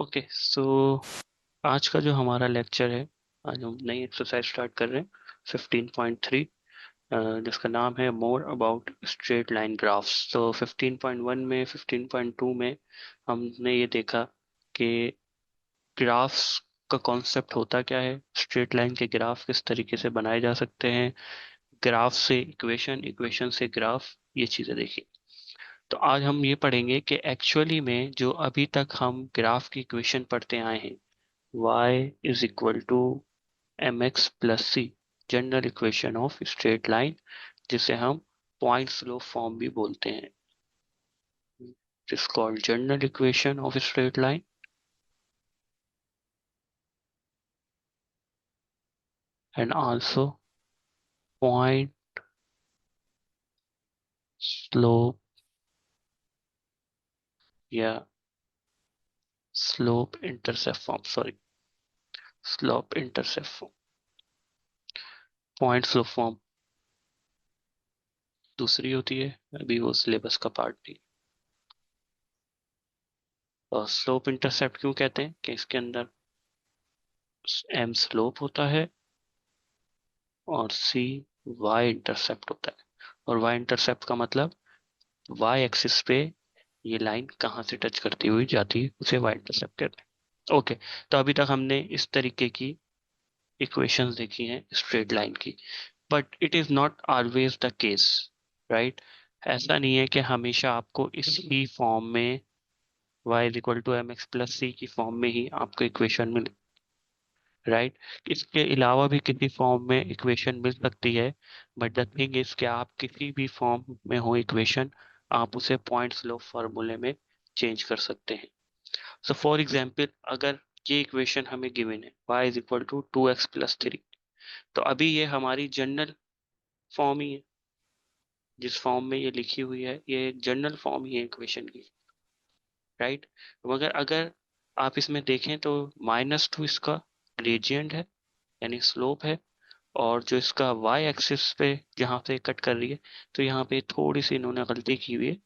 Okay so आज का जो हमारा लेक्चर है, आज हम नई एक्सरसाइज स्टार्ट कर रहे हैं 15.3, जिसका नाम है more about straight line graphs. तो 15.1 में 15.2 में हमने ये देखा कि ग्राफ्स का कॉन्सेप्ट होता क्या है, स्ट्रेट लाइन के ग्राफ किस तरीके से बनाए जा सकते हैं, ग्राफ से इक्वेशन, इक्वेशन से ग्राफ, ये चीज़ें देखी। तो आज हम ये पढ़ेंगे कि एक्चुअली में जो अभी तक हम ग्राफ की इक्वेशन पढ़ते आए हैं, y is equal to mx plus c, general equation of straight line, जिसे हम पॉइंट स्लो फॉर्म भी बोलते हैं, is called general equation of straight line and also point slope या slope intercept form, sorry, slope intercept form. Point slope form दूसरी होती है, अभी वो सिलेबस का पार्ट नहीं। और स्लोप इंटरसेप्ट क्यों कहते हैं कि इसके अंदर m स्लोप होता है और c y इंटरसेप्ट होता है। और y इंटरसेप्ट का मतलब y एक्सिस पे ये लाइन कहाँ से टच करती हुई जाती है, उसे y इंटरसेप्ट कहते हैं। ओके, तो अभी तक हमने इस तरीके की इक्वेशंस देखी हैं स्ट्रेट लाइन की, but it is not always the case, right. ऐसा नहीं है कि हमेशा आपको इसी फॉर्म में y is equal to m x plus c की फॉर्म में ही आपको इक्वेशन मिले, राइट। इसके अलावा भी किसी फॉर्म में इक्वेशन मिल सकती है, बट द थिंग इज कि आप किसी भी फॉर्म में हो इक्वेशन, आप उसे पॉइंट स्लो फार्मूले में चेंज कर सकते हैं। सो फॉर एग्जांपल, अगर ये इक्वेशन हमें गिवन है y is equal to 2x plus 3, तो अभी ये हमारी जनरल फॉर्म ही है, जिस फॉर्म में ये लिखी हुई है ये एक जनरल फॉर्म ही है इक्वेशन की, राइट। मगर अगर आप इसमें देखें तो -2 इसका ग्रेडियंट है, यानी स्लोप है, और जो इसका y एक्सिस पे जहाँ से कट कर रही है, तो यहाँ पे थोड़ी सी इन्होंने गलती की हुई है।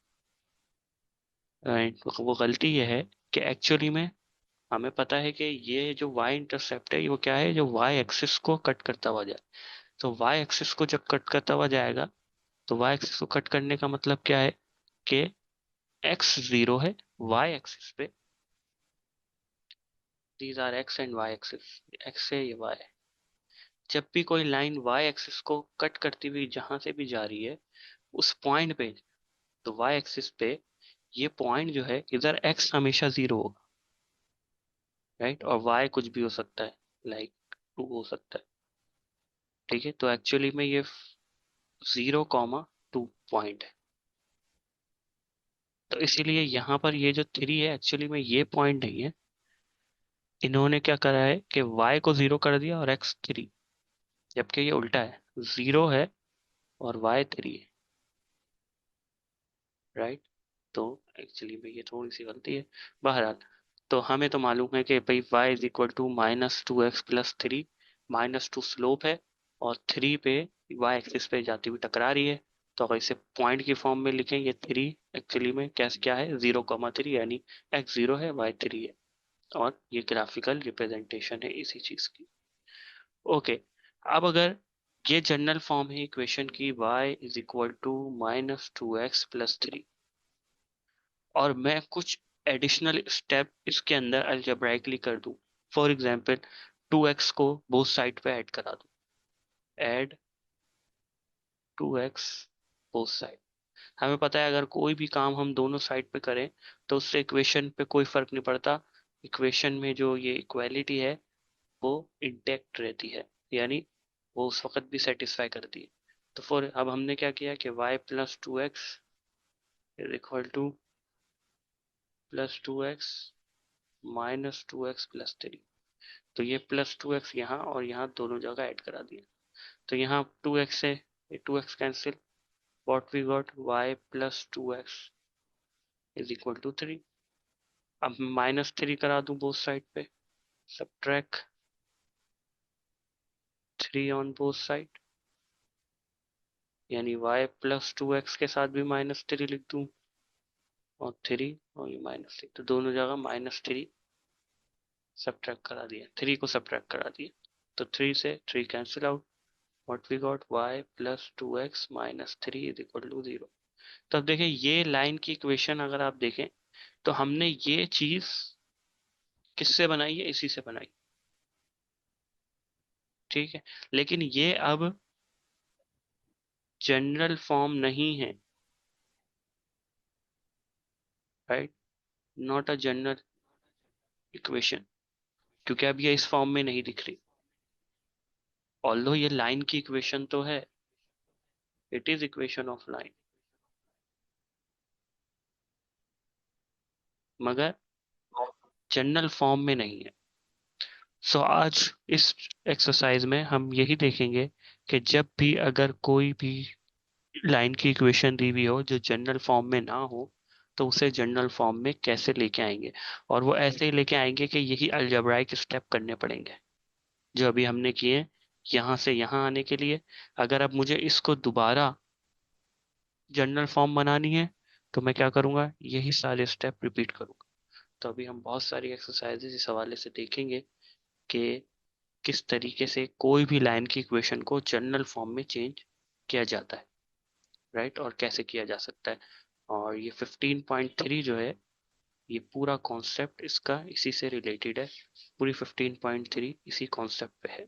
वो गलती ये है कि एक्चुअली में हमें पता है कि ये जो y इंटरसेप्ट है वो क्या है, जो y एक्सिस को कट करता हुआ जाए। तो y एक्सिस को जब कट करता हुआ जाएगा, तो y एक्सिस को कट करने का मतलब क्या है कि x 0 है y एक्सिस पे, these are x and y axis, x है ये y है। जब भी कोई लाइन y एक्सिस को कट करती हुई जहां से भी जा रही है, उस पॉइंट पे, तो y एक्सिस पे ये पॉइंट जो है, इधर x हमेशा 0 होगा, राइट, और y कुछ भी हो सकता है, लाइक 2 हो सकता है, ठीक है। तो एक्चुअली में ये 0, 2 पॉइंट है। तो इसीलिए यहाँ पर ये जो 3 है, एक्चुअली में ये पॉइंट नहीं है। इन्होंने क्या करा है कि y को 0 कर दिया और x 3, जबकि ये उल्टा है, 0 है और y 3 है, राइट। तो एक्चुअली में ये थोड़ी सी गलती है। बहरहाल, तो हमें तो मालूम है कि भाई y is equal to -2x plus 3, -2 slope है और 3 पे y एक्सिस पे जाती हुई टकरा रही है। तो अगर इसे पॉइंट की फॉर्म में लिखें, ये 3 एक्चुअली में कैसे क्या है, 0, 3, यानी x 0 है y 3 है, और ये ग्राफिकल रिप्रेजेंटेशन है इसी चीज की। ओके, अब अगर ये जनरल फॉर्म है इक्वेशन की y is equal to -2x plus 3, और मैं कुछ एडिशनल स्टेप इसके अंदर अलजेब्राइकली कर दूं, फॉर एग्जांपल 2x को बोथ साइड पे ऐड करा दूं, ऐड 2x बोथ साइड। हमें पता है अगर कोई भी काम हम दोनों साइड पे करें तो उससे इक्वेशन पे कोई फर्क नहीं पड़ता, इक्वेशन में जो ये इक्वालिटी है वो इंटेक्ट रहती है, यानी वो उस वक्त भी सेटिस्फाई करती है। तो फॉर अब हमने क्या किया कि y plus 2x is equal to +2x -2x plus 3। तो ये +2x यहाँ और यहाँ दोनों जगह ऐड करा दिया, तो यहाँ 2x से 2x cancel, what we got y plus 2x is equal to 3। अब -3 करा दूं बोथ साइड पे, सब्ट्रैक्ट 3 ऑन बोथ साइड, यानी y प्लस 2x के साथ भी -3 लिख दूं, और 3 और ये -3, तो दोनों जगह -3 सब्ट्रैक्ट करा दिया, 3 को सब्ट्रैक्ट करा दिया, तो 3 से 3 cancel out, what we got y plus 2x minus 3 is equal to 0। तो अब देखें ये लाइन की इक्वेशन अगर आप देखें तो हमने ये चीज किससे बनाई है, इसी से बनाई, ठीक है। लेकिन ये अब जनरल फॉर्म नहीं है, right, not a general equation, क्योंकि अब ये इस फॉर्म में नहीं दिख रही। ऑल्दो ये लाइन की इक्वेशन तो है, it is equation of line, मगर जनरल फॉर्म में नहीं है। सो आज इस एक्सरसाइज में हम यही देखेंगे कि जब भी अगर कोई भी लाइन की इक्वेशन दी हुई हो जो जनरल फॉर्म में ना हो, तो उसे जनरल फॉर्म में कैसे लेके आएंगे। और वो ऐसे ही लेके आएंगे कि यही अलजेब्राइक स्टेप करने पड़ेंगे जो अभी हमने किए यहाँ से यहाँ आने के लिए। अगर अब मुझे इसको दोबारा जनरल फॉर्म बनानी है तो मैं क्या करूँगा, यही सारे स्टेप रिपीट करूँगा। तो अभी हम बहुत सारी एक्सरसाइजेज इस हवाले से देखेंगे कि किस तरीके से कोई भी लाइन की इक्वेशन को जनरल फॉर्म में चेंज किया जाता है, राइट, और कैसे किया जा सकता है। और ये 15.3 जो है, ये पूरा कॉन्सेप्ट इसका इसी से रिलेटेड है, पूरी 15.3 इसी कॉन्सेप्ट पे है।